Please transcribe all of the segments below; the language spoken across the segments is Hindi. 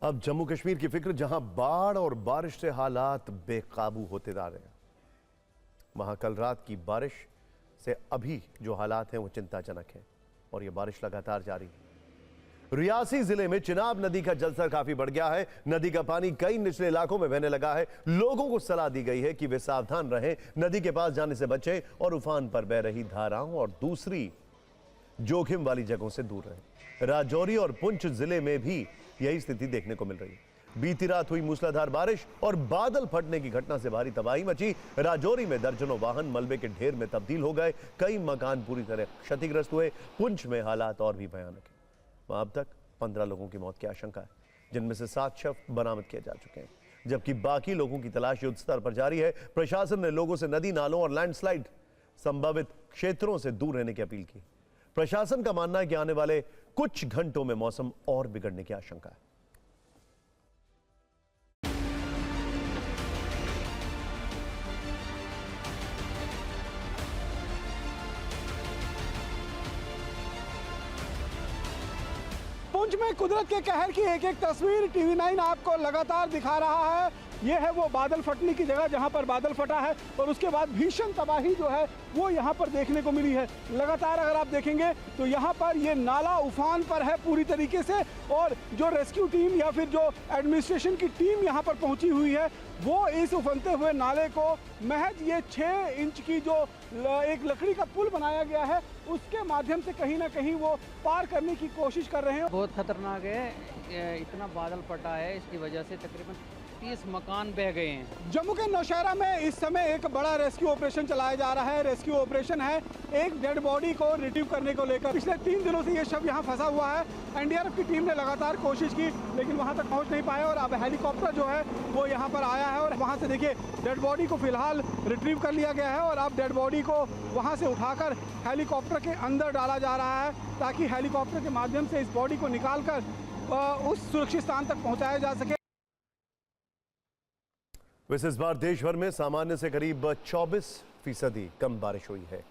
अब जम्मू कश्मीर की फिक्र, जहां बाढ़ और बारिश से हालात बेकाबू होते जा रहे हैं। वहां कल रात की बारिश से अभी जो हालात हैं वो चिंताजनक हैं और ये बारिश लगातार जारी है। रियासी जिले में चिनाब नदी का जलस्तर काफी बढ़ गया है। नदी का पानी कई निचले इलाकों में बहने लगा है। लोगों को सलाह दी गई है कि वे सावधान रहें, नदी के पास जाने से बचें और उफान पर बह रही धाराओं और दूसरी जोखिम वाली जगहों से दूर रहें। राजौरी और पुंछ जिले में भी यही स्थिति देखने को मिल रही है। बीती रात हुई मूसलाधार बारिश और बादल फटने की घटना से भारी तबाही मची। राजौरी में दर्जनों वाहन मलबे के ढेर में तब्दील हो गए। कई मकान पूरी तरह क्षतिग्रस्त हुए। पुंछ में हालात और भी भयानक है। वहां अब तक 15 लोगों की मौत की आशंका है, जिनमें से 7 शव बरामद किए जा चुके हैं, जबकि बाकी लोगों की तलाश युद्ध स्तर पर जारी है। प्रशासन ने लोगों से नदी नालों और लैंडस्लाइड संभावित क्षेत्रों से दूर रहने की अपील की। प्रशासन का मानना है कि आने वाले कुछ घंटों में मौसम और बिगड़ने की आशंका है। पुंछ में कुदरत के कहर की एक एक तस्वीर TV9 आपको लगातार दिखा रहा है। ये है वो बादल फटने की जगह जहां पर बादल फटा है और उसके बाद भीषण तबाही जो है वो यहां पर देखने को मिली है। लगातार अगर आप देखेंगे तो यहां पर ये नाला उफान पर है पूरी तरीके से, और जो रेस्क्यू टीम या फिर जो एडमिनिस्ट्रेशन की टीम यहां पर पहुंची हुई है वो इस उफनते हुए नाले को महज ये 6 इंच की जो एक लकड़ी का पुल बनाया गया है उसके माध्यम से कहीं ना कहीं वो पार करने की कोशिश कर रहे हैं। बहुत खतरनाक है, इतना बादल फटा है, इसकी वजह से तकरीबन 30 मकान बह गए हैं। जम्मू के नौशहरा में इस समय एक बड़ा रेस्क्यू ऑपरेशन चलाया जा रहा है। रेस्क्यू ऑपरेशन है एक डेड बॉडी को रिट्रीव करने को लेकर। पिछले 3 दिनों से ये शव यहाँ फंसा हुआ है। NDRF की टीम ने लगातार कोशिश की लेकिन वहाँ तक पहुँच नहीं पाए और अब हेलीकॉप्टर जो है वो यहाँ पर आया है और वहाँ से देखिए डेड बॉडी को फिलहाल रिट्रीव कर लिया गया है और अब डेड बॉडी को वहाँ से उठाकर हेलीकॉप्टर के अंदर डाला जा रहा है ताकि हेलीकॉप्टर के माध्यम से इस बॉडी को निकाल कर उस सुरक्षित स्थान तक पहुँचाया जा सके। वैसे इस बार देश भर में सामान्य से करीब 24% कम बारिश हुई है।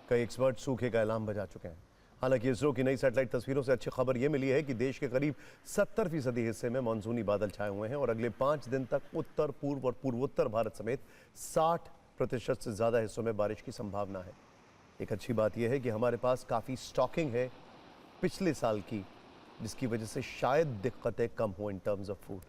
कई एक्सपर्ट सूखे का ऐलान बजा चुके हैं। हालांकि इसरो की नई सैटेलाइट तस्वीरों से अच्छी खबर यह मिली है कि देश के करीब 70% हिस्से में मानसूनी बादल छाए हुए हैं और अगले 5 दिन तक उत्तर पूर्व और पूर्वोत्तर भारत समेत 60% से ज्यादा हिस्सों में बारिश की संभावना है। एक अच्छी बात यह है कि हमारे पास काफी स्टॉकिंग है पिछले साल की, जिसकी वजह से शायद दिक्कतें कम हो इन टर्म्स ऑफ फूड।